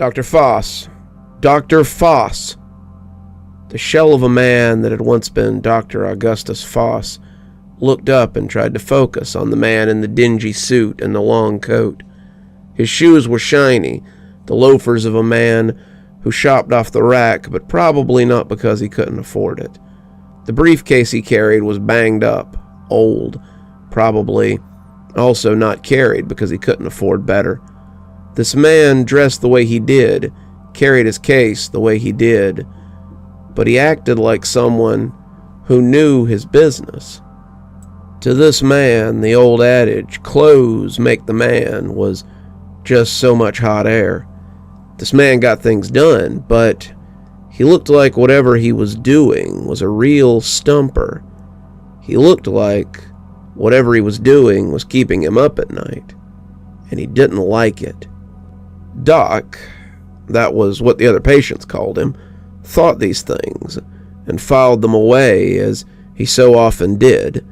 Dr. Foss. Dr. Foss. The shell of a man that had once been Dr. Augustus Foss looked up and tried to focus on the man in the dingy suit and the long coat. His shoes were shiny, the loafers of a man who shopped off the rack, but probably not because he couldn't afford it. The briefcase he carried was banged up, old, probably also not carried because he couldn't afford better. This man dressed the way he did, carried his case the way he did, but he acted like someone who knew his business. To this man, the old adage, clothes make the man, was just so much hot air. This man got things done, but he looked like whatever he was doing was a real stumper. He looked like whatever he was doing was keeping him up at night, and he didn't like it. Doc, that was what the other patients called him, thought these things and filed them away as he so often did.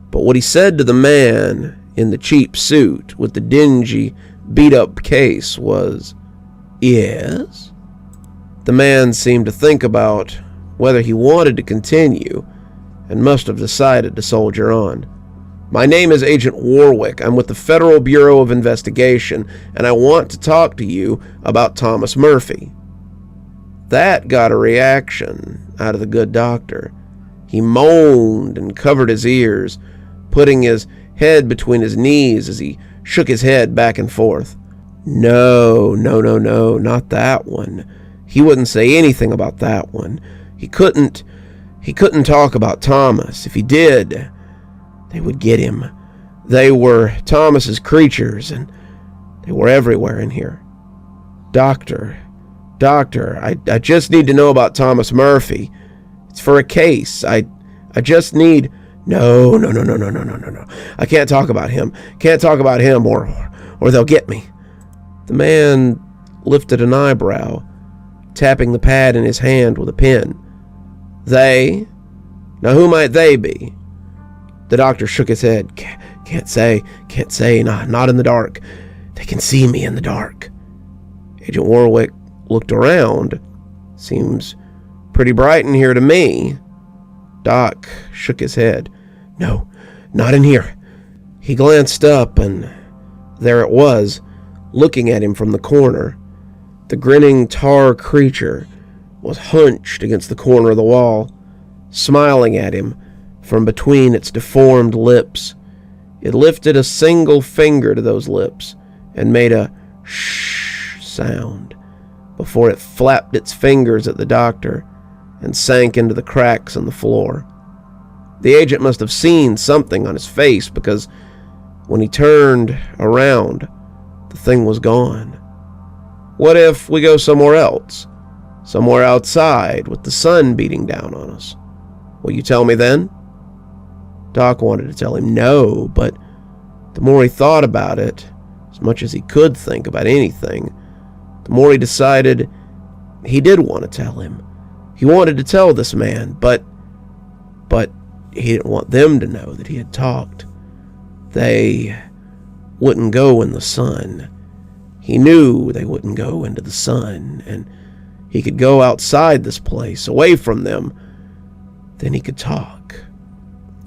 But what he said to the man in the cheap suit with the dingy, beat-up case was, "Yes?" The man seemed to think about whether he wanted to continue and must have decided to soldier on. "My name is Agent Warwick. I'm with the Federal Bureau of Investigation, and I want to talk to you about Thomas Murphy." That got a reaction out of the good doctor. He moaned and covered his ears, putting his head between his knees as he shook his head back and forth. No, not that one. He wouldn't say anything about that one. He couldn't talk about Thomas. If he did, they would get him. They were Thomas's creatures, and they were everywhere in here. Doctor, I just need to know about Thomas Murphy. It's for a case. I just need... No. I can't talk about him. Can't talk about him or they'll get me. The man lifted an eyebrow, tapping the pad in his hand with a pen. They? Now who might they be? The doctor shook his head. Can't say, not in the dark. They can see me in the dark. Agent Warwick looked around. Seems pretty bright in here to me. Doc shook his head. No, not in here. He glanced up, and there it was, looking at him from the corner. The grinning tar creature was hunched against the corner of the wall, smiling at him from between its deformed lips. It lifted a single finger to those lips and made a shh sound before it flapped its fingers at the doctor and sank into the cracks in the floor. The agent must have seen something on his face, because when he turned around, the thing was gone. What if we go somewhere else? Somewhere outside with the sun beating down on us? Will you tell me then? Doc wanted to tell him no, but the more he thought about it, as much as he could think about anything, the more he decided he did want to tell him. He wanted to tell this man, but he didn't want them to know that he had talked. They wouldn't go in the sun. He knew they wouldn't go into the sun, and he could go outside this place, away from them. Then he could talk.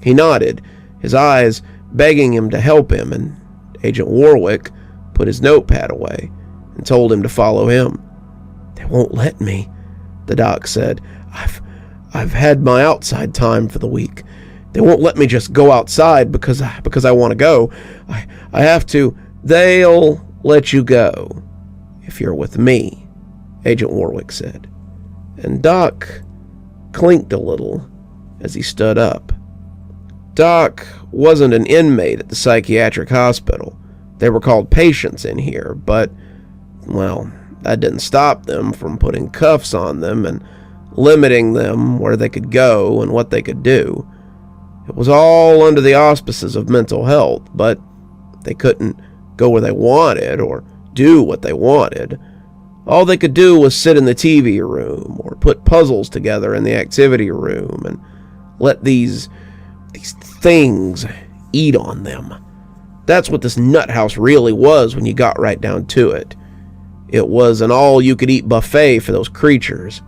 He nodded, his eyes begging him to help him, and Agent Warwick put his notepad away and told him to follow him. "They won't let me," the doc said. I've had my outside time for the week. They won't let me just go outside because I want to go. I have to. They'll let you go if you're with me," Agent Warwick said. And Doc clinked a little as he stood up. Doc wasn't an inmate at the psychiatric hospital. They were called patients in here, but, well, that didn't stop them from putting cuffs on them and limiting them where they could go and what they could do. It was all under the auspices of mental health, but they couldn't go where they wanted or do what they wanted. All they could do was sit in the TV room or put puzzles together in the activity room and let these things eat on them. That's what this nut house really was when you got right down to it. It was an all-you-could-eat buffet for those creatures.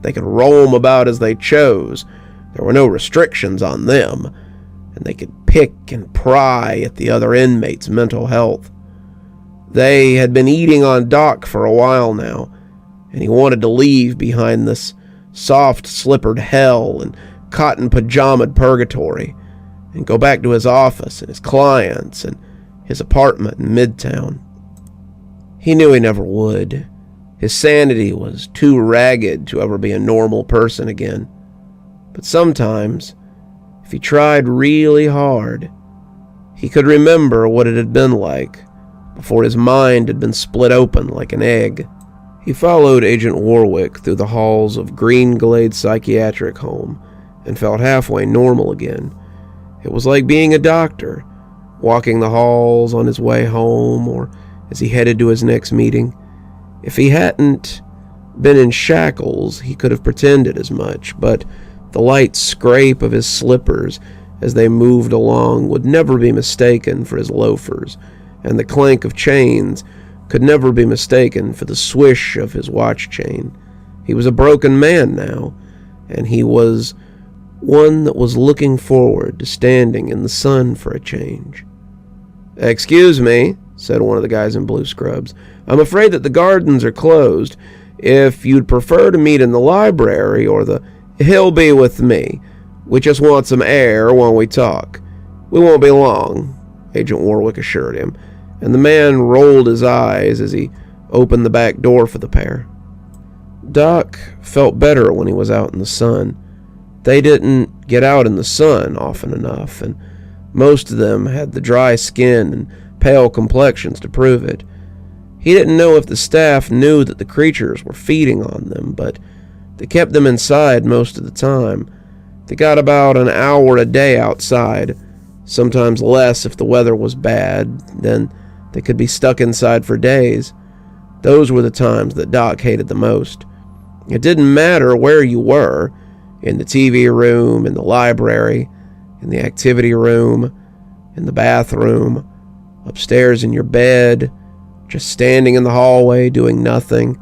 They could roam about as they chose. There were no restrictions on them, and they could pick and pry at the other inmates' mental health. They had been eating on Doc for a while now, and he wanted to leave behind this soft-slippered hell and cotton-pajamaed purgatory and go back to his office and his clients and his apartment in Midtown. He knew he never would. His sanity was too ragged to ever be a normal person again. But sometimes, if he tried really hard, he could remember what it had been like before his mind had been split open like an egg. He followed Agent Warwick through the halls of Green Glade Psychiatric Home and felt halfway normal again. It was like being a doctor, walking the halls on his way home or as he headed to his next meeting. If he hadn't been in shackles, he could have pretended as much, but the light scrape of his slippers as they moved along would never be mistaken for his loafers, and the clank of chains could never be mistaken for the swish of his watch chain. He was a broken man now, and he was one that was looking forward to standing in the sun for a change. "Excuse me," said one of the guys in blue scrubs. "I'm afraid that the gardens are closed. If you'd prefer to meet in the library or the..." "He'll be with me. We just want some air while we talk. We won't be long," Agent Warwick assured him, and the man rolled his eyes as he opened the back door for the pair. Doc felt better when he was out in the sun. They didn't get out in the sun often enough, and most of them had the dry skin and pale complexions to prove it. He didn't know if the staff knew that the creatures were feeding on them, but they kept them inside most of the time. They got about an hour a day outside, sometimes less if the weather was bad. Then they could be stuck inside for days. Those were the times that Doc hated the most. It didn't matter where you were, in the TV room, in the library, in the activity room, in the bathroom, upstairs in your bed, just standing in the hallway doing nothing.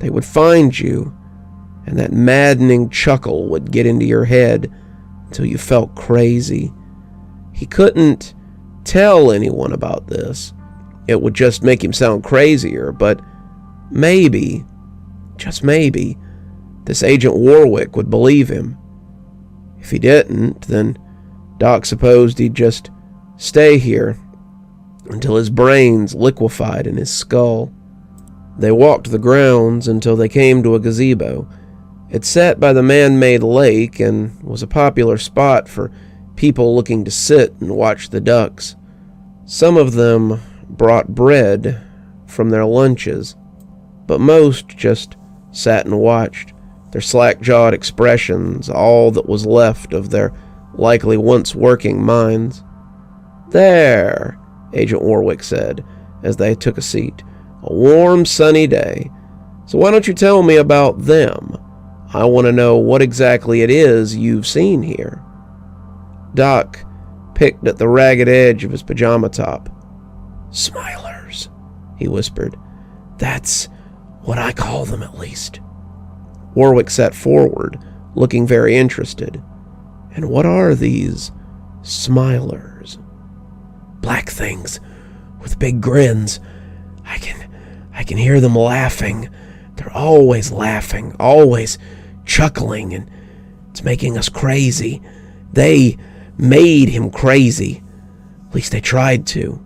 They would find you, and that maddening chuckle would get into your head until you felt crazy. He couldn't tell anyone about this. It would just make him sound crazier, but maybe, just maybe, this Agent Warwick would believe him. If he didn't, then Doc supposed he'd just stay here until his brains liquefied in his skull. They walked the grounds until they came to a gazebo. It sat by the man-made lake and was a popular spot for people looking to sit and watch the ducks. Some of them brought bread from their lunches, but most just sat and watched, their slack-jawed expressions all that was left of their likely once working minds. "There," Agent Warwick said, as they took a seat. "A warm, sunny day. So why don't you tell me about them? I want to know what exactly it is you've seen here." Doc picked at the ragged edge of his pajama top. "Smilers," he whispered. "That's what I call them, at least." Warwick sat forward, looking very interested. "And what are these smilers?" "Black things with big grins. I can hear them laughing. They're always laughing, always chuckling, and it's making us crazy. They made him crazy. At least they tried to."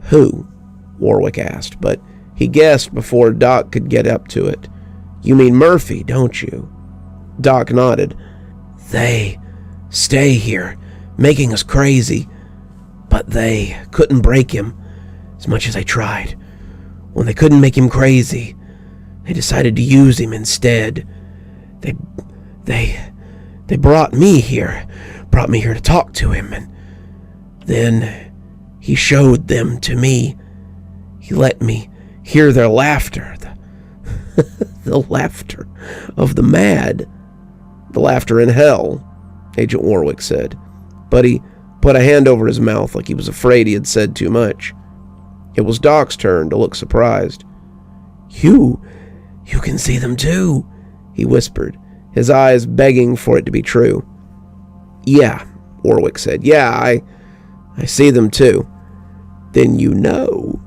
"Who?" Warwick asked, but he guessed before Doc could get up to it. "You mean Murphy, don't you?" Doc nodded. "They stay here, making us crazy, but they couldn't break him as much as they tried. When they couldn't make him crazy, they decided to use him instead. They brought me here to talk to him, and then he showed them to me. He let me hear their laughter, the laughter of the mad." "The laughter in hell," Agent Warwick said, but he put a hand over his mouth like he was afraid he had said too much. It was Doc's turn to look surprised. You can see them too, he whispered, his eyes begging for it to be true. Yeah, Warwick said. Yeah, I see them too. Then you know,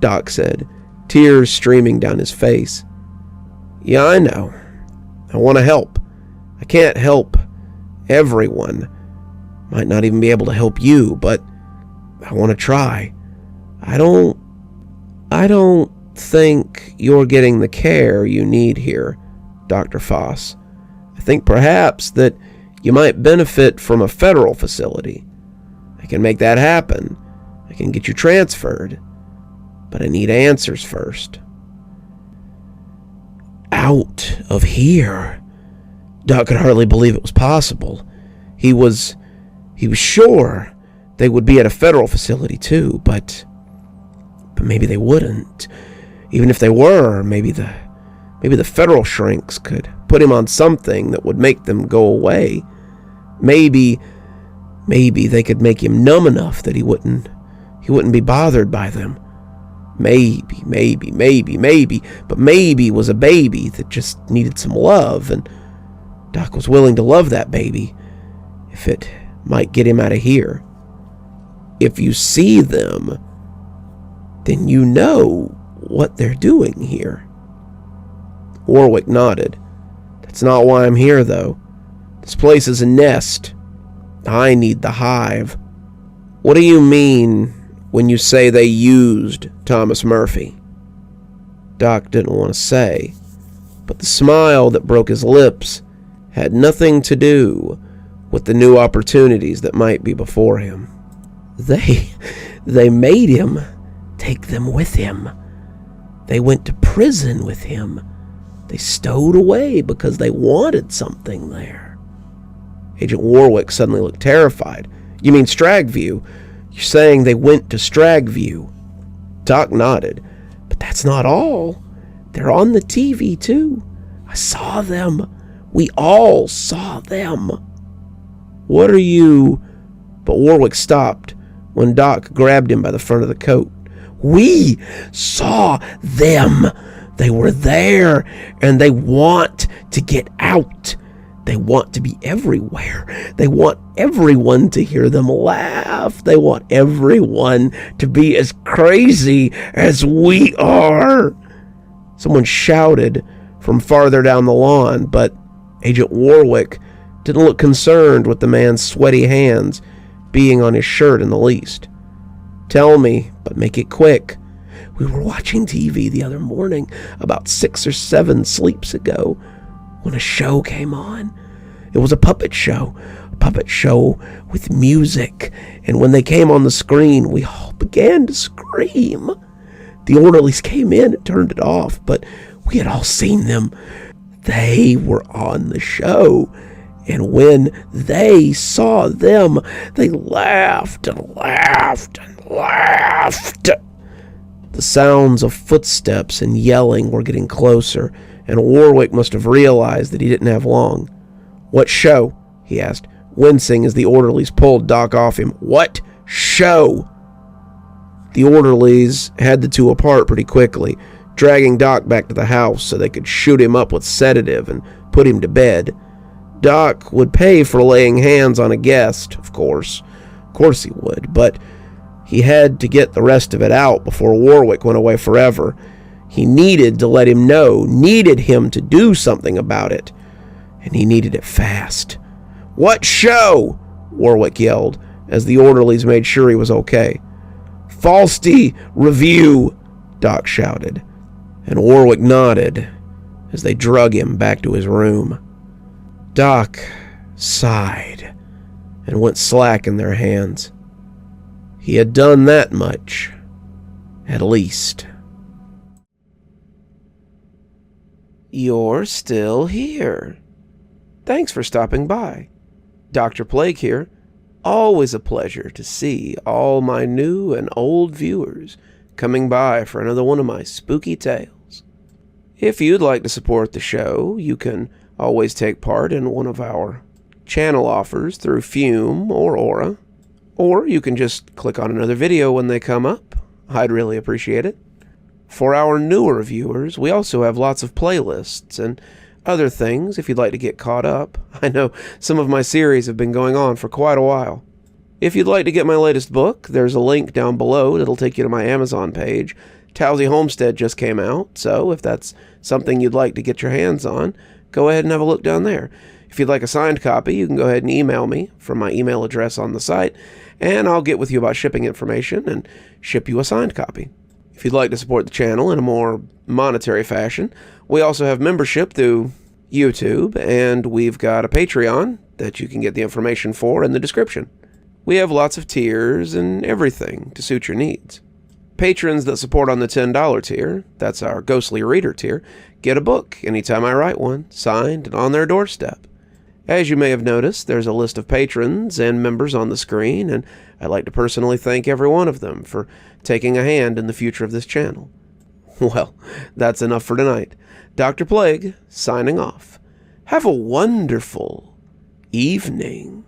Doc said, tears streaming down his face. Yeah, I know. I want to help. I can't help everyone. Might not even be able to help you, but I want to try. I don't think you're getting the care you need here, Dr. Foss. I think perhaps that you might benefit from a federal facility. I can make that happen. I can get you transferred. But I need answers first. Out of here? Doc could hardly believe it was possible. He was sure they would be at a federal facility too, but maybe they wouldn't. Even if they were, maybe the federal shrinks could put him on something that would make them go away. Maybe they could make him numb enough that he wouldn't be bothered by them. Maybe, but maybe was a baby that just needed some love, and Doc was willing to love that baby if it might get him out of here. If you see them, then you know what they're doing here. Warwick nodded. That's not why I'm here, though. This place is a nest. I need the hive. What do you mean when you say they used Thomas Murphy? Doc didn't want to say, but the smile that broke his lips had nothing to do with the new opportunities that might be before him. They made him take them with him. They went to prison with him. They stowed away because they wanted something there. Agent Warwick suddenly looked terrified. You mean Stragview? You're saying they went to Stragview? Doc nodded. But that's not all. They're on the TV too. I saw them. We all saw them. What are you... But Warwick stopped when Doc grabbed him by the front of the coat. We saw them. They were there, and they want to get out. They want to be everywhere. They want everyone to hear them laugh. They want everyone to be as crazy as we are. Someone shouted from farther down the lawn, but Agent Warwick didn't look concerned with the man's sweaty hands being on his shirt in the least. Tell me, but make it quick. We were watching TV the other morning, about 6 or 7 sleeps ago, when a show came on. It was a puppet show with music, and when they came on the screen, we all began to scream. The orderlies came in and turned it off, but we had all seen them. They were on the show, and when they saw them, they laughed and laughed and laughed. The sounds of footsteps and yelling were getting closer, and Warwick must have realized that he didn't have long. What show? He asked, wincing as the orderlies pulled Doc off him. What show? The orderlies had the two apart pretty quickly, dragging Doc back to the house so they could shoot him up with sedative and put him to bed. Doc would pay for laying hands on a guest, of course. Of course he would, but he had to get the rest of it out before Warwick went away forever. He needed to let him know, needed him to do something about it, and he needed it fast. What show? Warwick yelled as the orderlies made sure he was okay. Falsty Review, Doc shouted, and Warwick nodded as they drug him back to his room. Doc sighed and went slack in their hands. He had done that much, at least. You're still here. Thanks for stopping by. Dr. Plague here. Always a pleasure to see all my new and old viewers coming by for another one of my spooky tales. If you'd like to support the show, you can always take part in one of our channel offers through Fume or Aura, or you can just click on another video when they come up. I'd really appreciate it. For our newer viewers, we also have lots of playlists and other things if you'd like to get caught up. I know some of my series have been going on for quite a while. If you'd like to get my latest book, there's a link down below that'll take you to my Amazon page. Towesey Homestead just came out, so if that's something you'd like to get your hands on, go ahead and have a look down there. If you'd like a signed copy, you can go ahead and email me from my email address on the site, and I'll get with you about shipping information and ship you a signed copy. If you'd like to support the channel in a more monetary fashion, we also have membership through YouTube, and we've got a Patreon that you can get the information for in the description. We have lots of tiers and everything to suit your needs. Patrons that support on the $10 tier, that's our Ghostly Reader tier, get a book anytime I write one, signed and on their doorstep. As you may have noticed, there's a list of patrons and members on the screen, and I'd like to personally thank every one of them for taking a hand in the future of this channel. Well, that's enough for tonight. Dr. Plague, signing off. Have a wonderful evening.